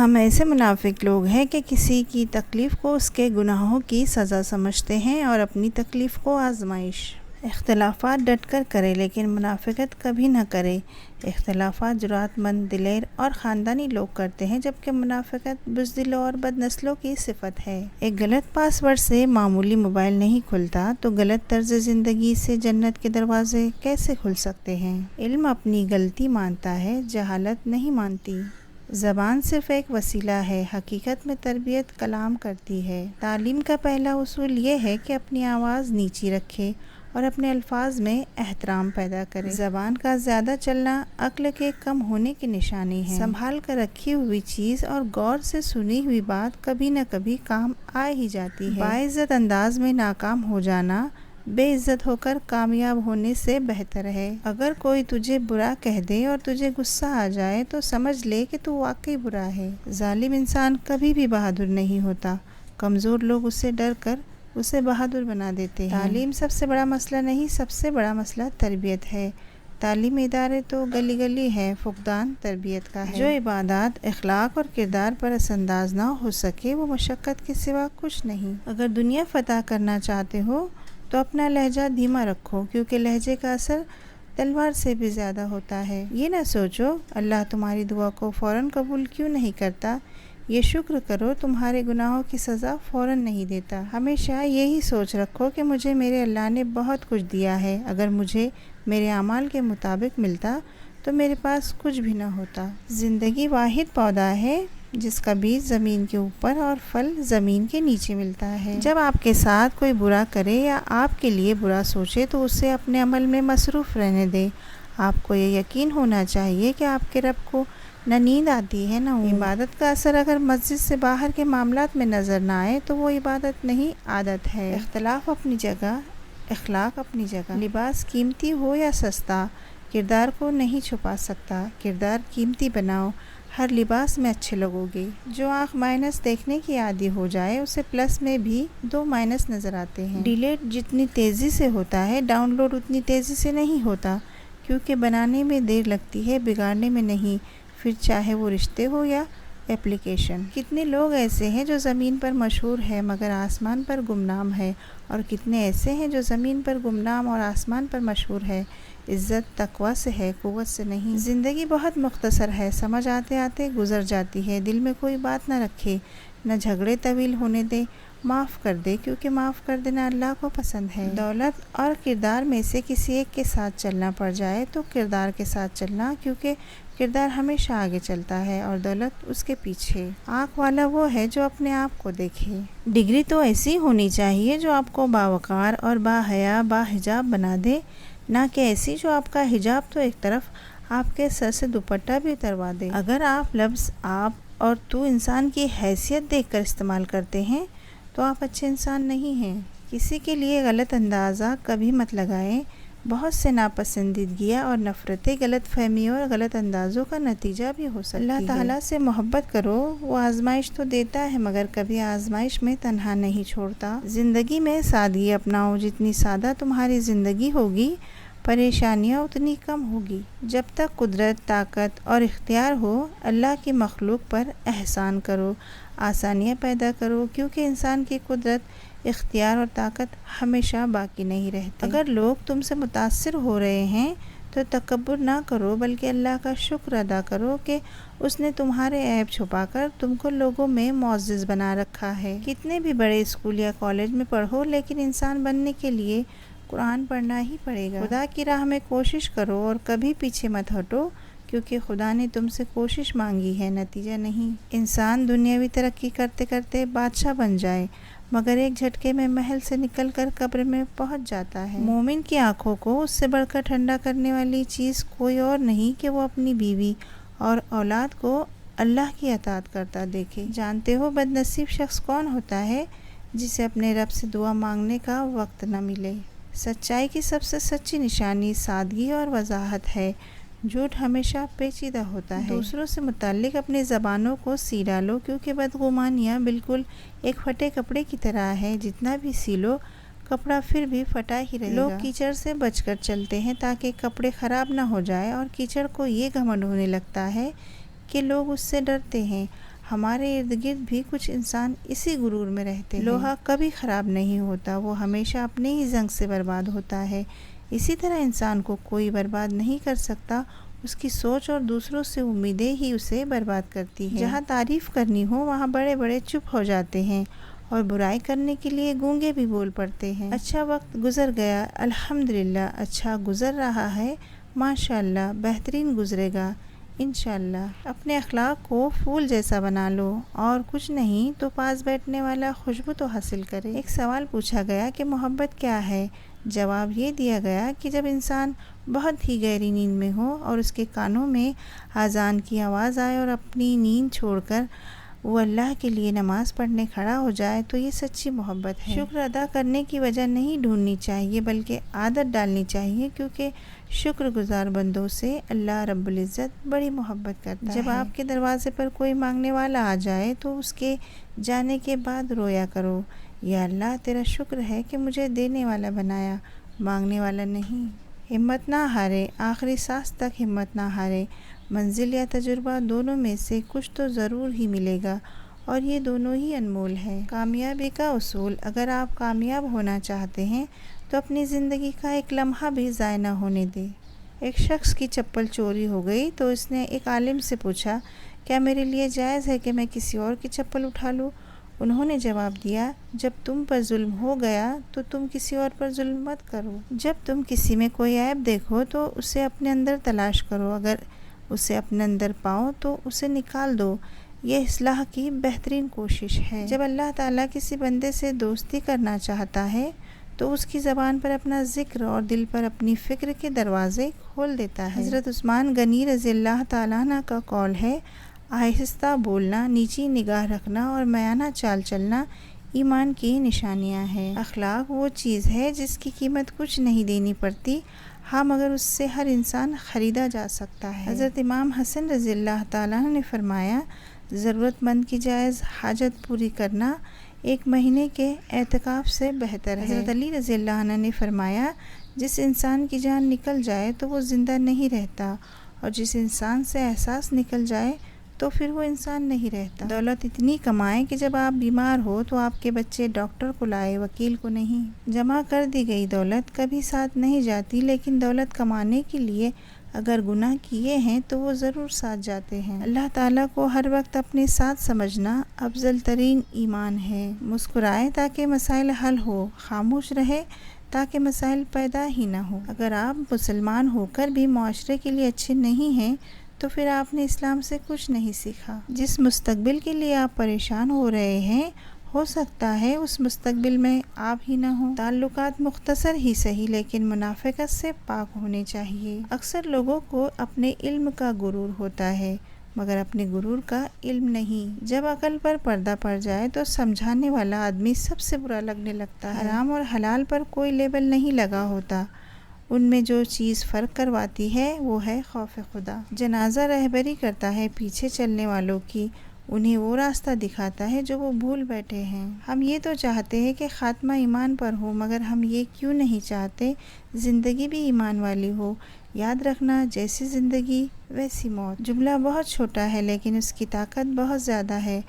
ہم ایسے منافق لوگ ہیں کہ کسی کی تکلیف کو اس کے گناہوں کی سزا سمجھتے ہیں اور اپنی تکلیف کو آزمائش۔ اختلافات ڈٹ کر کرے لیکن منافقت کبھی نہ کرے۔ اختلافات جرأت مند، دلیر اور خاندانی لوگ کرتے ہیں، جبکہ منافقت بزدلوں اور بد نسلوں کی صفت ہے۔ ایک غلط پاس ورڈ سے معمولی موبائل نہیں کھلتا تو غلط طرز زندگی سے جنت کے دروازے کیسے کھل سکتے ہیں؟ علم اپنی غلطی مانتا ہے، جہالت نہیں مانتی۔ زبان صرف ایک وسیلہ ہے، حقیقت میں تربیت کلام کرتی ہے۔ تعلیم کا پہلا اصول یہ ہے کہ اپنی آواز نیچی رکھے اور اپنے الفاظ میں احترام پیدا کرے۔ زبان کا زیادہ چلنا عقل کے کم ہونے کی نشانی ہے۔ سنبھال کر رکھی ہوئی چیز اور غور سے سنی ہوئی بات کبھی نہ کبھی کام آ ہی جاتی ہے۔ باعزت انداز میں ناکام ہو جانا بے عزت ہو کر کامیاب ہونے سے بہتر ہے۔ اگر کوئی تجھے برا کہہ دے اور تجھے غصہ آ جائے تو سمجھ لے کہ تو واقعی برا ہے۔ ظالم انسان کبھی بھی بہادر نہیں ہوتا، کمزور لوگ اس سے ڈر کر اسے بہادر بنا دیتے ہیں۔ تعلیم سب سے بڑا مسئلہ نہیں، سب سے بڑا مسئلہ تربیت ہے۔ تعلیمی ادارے تو گلی گلی ہیں، فقدان تربیت کا ہے۔ جو عبادات، اخلاق اور کردار پر اثر انداز نہ ہو سکے وہ مشقت کے سوا کچھ نہیں۔ اگر دنیا فتح کرنا چاہتے ہو تو اپنا لہجہ دھیما رکھو، کیونکہ لہجے کا اثر تلوار سے بھی زیادہ ہوتا ہے۔ یہ نہ سوچو اللہ تمہاری دعا کو فوراً قبول کیوں نہیں کرتا، یہ شکر کرو تمہارے گناہوں کی سزا فوراً نہیں دیتا۔ ہمیشہ یہی سوچ رکھو کہ مجھے میرے اللہ نے بہت کچھ دیا ہے، اگر مجھے میرے اعمال کے مطابق ملتا تو میرے پاس کچھ بھی نہ ہوتا۔ زندگی واحد پودا ہے جس کا بیج زمین کے اوپر اور پھل زمین کے نیچے ملتا ہے۔ جب آپ کے ساتھ کوئی برا کرے یا آپ کے لیے برا سوچے تو اسے اپنے عمل میں مصروف رہنے دیں۔ آپ کو یہ یقین ہونا چاہیے کہ آپ کے رب کو نہ نیند آتی ہے نہ اونگ۔ عبادت کا اثر اگر مسجد سے باہر کے معاملات میں نظر نہ آئے تو وہ عبادت نہیں، عادت ہے۔ اختلاف اپنی جگہ، اخلاق اپنی جگہ۔ لباس قیمتی ہو یا سستا، کردار کو نہیں چھپا سکتا۔ کردار قیمتی بناؤ، ہر لباس میں اچھے لگو گے۔ جو آنکھ مائنس دیکھنے کی عادی ہو جائے اسے پلس میں بھی 2 مائنس نظر آتے ہیں۔ ڈیلیٹ جتنی تیزی سے ہوتا ہے ڈاؤن لوڈ اتنی تیزی سے نہیں ہوتا، کیونکہ بنانے میں دیر لگتی ہے، بگاڑنے میں نہیں، پھر چاہے وہ رشتے ہو یا ایپلیکیشن۔ کتنے لوگ ایسے ہیں جو زمین پر مشہور ہے مگر آسمان پر گمنام ہے، اور کتنے ایسے ہیں جو زمین پر گمنام اور آسمان پر مشہور ہے۔ عزت تقویٰ سے ہے، قوت سے نہیں۔ زندگی بہت مختصر ہے، سمجھ آتے آتے گزر جاتی ہے۔ دل میں کوئی بات نہ رکھے، نہ جھگڑے طویل ہونے دے، معاف کر دے، کیونکہ معاف کر دینا اللہ کو پسند ہے۔ دولت اور کردار میں سے کسی ایک کے ساتھ چلنا پڑ جائے تو کردار کے ساتھ چلنا، کیونکہ کردار ہمیشہ آگے چلتا ہے اور دولت اس کے پیچھے۔ آنکھ والا وہ ہے جو اپنے آپ کو دیکھے۔ ڈگری تو ایسی ہونی چاہیے جو آپ کو باوقار اور باحیا باحجاب بنا دے، نہ کہ ایسی جو آپ کا حجاب تو ایک طرف، آپ کے سر سے دوپٹہ بھی اتروا دے۔ اگر آپ لفظ آپ اور تو انسان کی حیثیت دیکھ کر استعمال کرتے ہیں تو آپ اچھے انسان نہیں ہیں۔ کسی کے لیے غلط اندازہ کبھی مت لگائیں، بہت سے ناپسندیدگیاں اور نفرتیں غلط فہمیوں اور غلط اندازوں کا نتیجہ بھی ہو سکتی ہیں۔ اللہ تعالیٰ سے محبت کرو، وہ آزمائش تو دیتا ہے مگر کبھی آزمائش میں تنہا نہیں چھوڑتا۔ زندگی میں سادگی اپناؤ، جتنی سادہ تمہاری زندگی ہوگی پریشانیاں اتنی کم ہوگی۔ جب تک قدرت، طاقت اور اختیار ہو اللہ کی مخلوق پر احسان کرو، آسانیاں پیدا کرو، کیونکہ انسان کی قدرت، اختیار اور طاقت ہمیشہ باقی نہیں رہتے۔ اگر لوگ تم سے متاثر ہو رہے ہیں تو تکبر نہ کرو بلکہ اللہ کا شکر ادا کرو کہ اس نے تمہارے عیب چھپا کر تم کو لوگوں میں معزز بنا رکھا ہے۔ کتنے بھی بڑے اسکول یا کالج میں پڑھو لیکن انسان بننے کے لیے قرآن پڑھنا ہی پڑے گا۔ خدا کی راہ میں کوشش کرو اور کبھی پیچھے مت ہٹو، کیونکہ خدا نے تم سے کوشش مانگی ہے، نتیجہ نہیں۔ انسان دنیاوی ترقی کرتے کرتے بادشاہ بن جائے مگر ایک جھٹکے میں محل سے نکل کر قبر میں پہنچ جاتا ہے۔ مومن کی آنکھوں کو اس سے بڑھ کر ٹھنڈا کرنے والی چیز کوئی اور نہیں کہ وہ اپنی بیوی اور اولاد کو اللہ کی اطاعت کرتا دیکھے۔ جانتے ہو بد نصیب شخص کون ہوتا ہے؟ جسے اپنے رب سے دعا مانگنے کا وقت نہ ملے۔ سچائی کی سب سے سچی نشانی سادگی اور وضاحت ہے، جھوٹ ہمیشہ پیچیدہ ہوتا ہے۔ دوسروں سے متعلق اپنی زبانوں کو سی ڈالو، کیونکہ بدگمانیاں بالکل ایک پھٹے کپڑے کی طرح ہے، جتنا بھی سی لو کپڑا پھر بھی پھٹا ہی رہے گا۔ لوگ کیچڑ سے بچ کر چلتے ہیں تاکہ کپڑے خراب نہ ہو جائے، اور کیچڑ کو یہ گھمنڈ ہونے لگتا ہے کہ لوگ اس سے ڈرتے ہیں۔ ہمارے ارد گرد بھی کچھ انسان اسی غرور میں رہتے ہیں۔ لوہا کبھی خراب نہیں ہوتا، وہ ہمیشہ اپنے ہی زنگ سے برباد ہوتا ہے۔ اسی طرح انسان کو کوئی برباد نہیں کر سکتا، اس کی سوچ اور دوسروں سے امیدیں ہی اسے برباد کرتی ہیں۔ جہاں تعریف کرنی ہو وہاں بڑے بڑے چپ ہو جاتے ہیں اور برائی کرنے کے لیے گونگے بھی بول پڑتے ہیں۔ اچھا وقت گزر گیا، الحمدللہ، اچھا گزر رہا ہے، ماشاءاللہ، بہترین گزرے گا، انشاءاللہ۔ اپنے اخلاق کو پھول جیسا بنا لو، اور کچھ نہیں تو پاس بیٹھنے والا خوشبو تو حاصل کرے۔ ایک سوال پوچھا گیا کہ محبت کیا ہے؟ جواب یہ دیا گیا کہ جب انسان بہت ہی گہری نیند میں ہو اور اس کے کانوں میں اذان کی آواز آئے اور اپنی نیند چھوڑ کر وہ اللہ کے لیے نماز پڑھنے کھڑا ہو جائے تو یہ سچی محبت ہے۔ شکر ادا کرنے کی وجہ نہیں ڈھونڈنی چاہیے بلکہ عادت ڈالنی چاہیے، کیونکہ شکر گزار بندوں سے اللہ رب العزت بڑی محبت کرتا ہے۔ جب آپ کے دروازے پر کوئی مانگنے والا آ جائے تو اس کے جانے کے بعد رویا کرو، یا اللہ تیرا شکر ہے کہ مجھے دینے والا بنایا، مانگنے والا نہیں۔ ہمت نہ ہارے، آخری سانس تک ہمت نہ ہارے، منزل یا تجربہ دونوں میں سے کچھ تو ضرور ہی ملے گا، اور یہ دونوں ہی انمول ہے۔ کامیابی کا اصول: اگر آپ کامیاب ہونا چاہتے ہیں تو اپنی زندگی کا ایک لمحہ بھی ضائع نہ ہونے دیں۔ ایک شخص کی چپل چوری ہو گئی تو اس نے ایک عالم سے پوچھا، کیا میرے لیے جائز ہے کہ میں کسی اور کی چپل اٹھا لوں؟ انہوں نے جواب دیا، جب تم پر ظلم ہو گیا تو تم کسی اور پر ظلم مت کرو۔ جب تم کسی میں کوئی عیب دیکھو تو اسے اپنے اندر تلاش کرو، اگر اسے اپنے اندر پاؤ تو اسے نکال دو، یہ اصلاح کی بہترین کوشش ہے۔ جب اللہ تعالیٰ کسی بندے سے دوستی کرنا چاہتا ہے تو اس کی زبان پر اپنا ذکر اور دل پر اپنی فکر کے دروازے کھول دیتا ہے۔ حضرت عثمان غنی رضی اللہ تعالیٰ عنہ کا قول ہے، آہستہ بولنا، نیچی نگاہ رکھنا اور میانہ چال چلنا ایمان کی نشانیاں ہیں۔ اخلاق وہ چیز ہے جس کی قیمت کچھ نہیں دینی پڑتی، ہاں مگر اس سے ہر انسان خریدا جا سکتا ہے۔ حضرت امام حسن رضی اللہ تعالیٰ عنہ نے فرمایا، ضرورت مند کی جائز حاجت پوری کرنا 1 مہینے کے اعتکاف سے بہتر ہے۔ حضرت علی رضی اللہ عنہ نے فرمایا، جس انسان کی جان نکل جائے تو وہ زندہ نہیں رہتا، اور جس انسان سے احساس نکل جائے تو پھر وہ انسان نہیں رہتا۔ دولت اتنی کمائیں کہ جب آپ بیمار ہو تو آپ کے بچے ڈاکٹر کو لائے، وکیل کو نہیں۔ جمع کر دی گئی دولت کبھی ساتھ نہیں جاتی، لیکن دولت کمانے کے لیے اگر گناہ کیے ہیں تو وہ ضرور ساتھ جاتے ہیں۔ اللہ تعالیٰ کو ہر وقت اپنے ساتھ سمجھنا افضل ترین ایمان ہے۔ مسکرائے تاکہ مسائل حل ہو، خاموش رہے تاکہ مسائل پیدا ہی نہ ہو۔ اگر آپ مسلمان ہو کر بھی معاشرے کے لیے اچھے نہیں ہیں تو پھر آپ نے اسلام سے کچھ نہیں سیکھا۔ جس مستقبل کے لیے آپ پریشان ہو رہے ہیں، ہو سکتا ہے اس مستقبل میں آپ ہی نہ ہوں۔ تعلقات مختصر ہی صحیح لیکن منافقت سے پاک ہونے چاہیے۔ اکثر لوگوں کو اپنے علم کا غرور ہوتا ہے مگر اپنے غرور کا علم نہیں۔ جب عقل پر پردہ پڑ جائے تو سمجھانے والا آدمی سب سے برا لگنے لگتا ہے۔ حرام اور حلال پر کوئی لیبل نہیں لگا ہوتا، ان میں جو چیز فرق کرواتی ہے وہ ہے خوف خدا۔ جنازہ رہبری کرتا ہے پیچھے چلنے والوں کی، انہیں وہ راستہ دکھاتا ہے جو وہ بھول بیٹھے ہیں۔ ہم یہ تو چاہتے ہیں کہ خاتمہ ایمان پر ہو، مگر ہم یہ کیوں نہیں چاہتے زندگی بھی ایمان والی ہو؟ یاد رکھنا، جیسی زندگی ویسی موت۔ جملہ بہت چھوٹا ہے لیکن اس کی طاقت بہت زیادہ ہے۔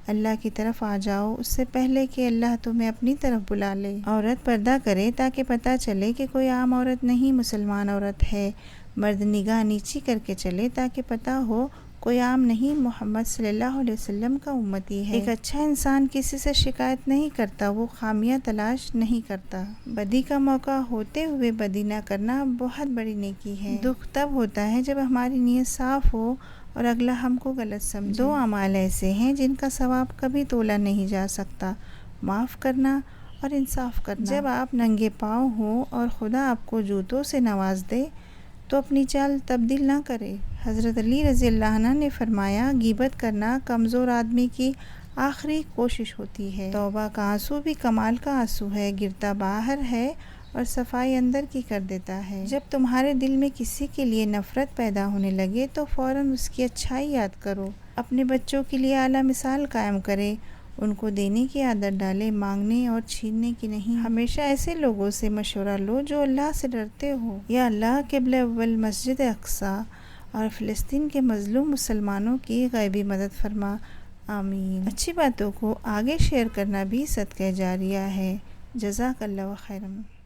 اللہ کی طرف آ جاؤ اس سے پہلے کہ اللہ تمہیں اپنی طرف بلا لے۔ عورت پردہ کرے تاکہ پتہ چلے کہ کوئی عام عورت نہیں، مسلمان عورت ہے۔ مرد نگاہ نیچی کر کے چلے تاکہ پتہ ہو کوئی عام نہیں، محمد صلی اللہ علیہ وسلم کا امتی ہے۔ ایک اچھا انسان کسی سے شکایت نہیں کرتا، وہ خامیاں تلاش نہیں کرتا۔ بدی کا موقع ہوتے ہوئے بدی نہ کرنا بہت بڑی نیکی ہے۔ دکھ تب ہوتا ہے جب ہماری نیت صاف ہو اور اگلا ہم کو غلط سمجھے۔ 2 اعمال ایسے ہیں جن کا ثواب کبھی تولا نہیں جا سکتا، معاف کرنا اور انصاف کرنا۔ جب آپ ننگے پاؤں ہوں اور خدا آپ کو جوتوں سے نواز دے تو اپنی چال تبدیل نہ کرے۔ حضرت علی رضی اللہ عنہ نے فرمایا، غیبت کرنا کمزور آدمی کی آخری کوشش ہوتی ہے۔ توبہ کا آنسو بھی کمال کا آنسو ہے، گرتا باہر ہے اور صفائی اندر کی کر دیتا ہے۔ جب تمہارے دل میں کسی کے لیے نفرت پیدا ہونے لگے تو فوراً اس کی اچھائی یاد کرو۔ اپنے بچوں کے لیے اعلیٰ مثال قائم کرے، ان کو دینے کی عادت ڈالے، مانگنے اور چھیننے کی نہیں۔ ہمیشہ ایسے لوگوں سے مشورہ لو جو اللہ سے ڈرتے ہو۔ یا اللہ، قبلہ اول مسجد اقصی اور فلسطین کے مظلوم مسلمانوں کی غیبی مدد فرما۔ آمین۔ اچھی باتوں کو آگے شیئر کرنا بھی صدقہ جاریہ ہے۔ جزاک اللہ خیرا۔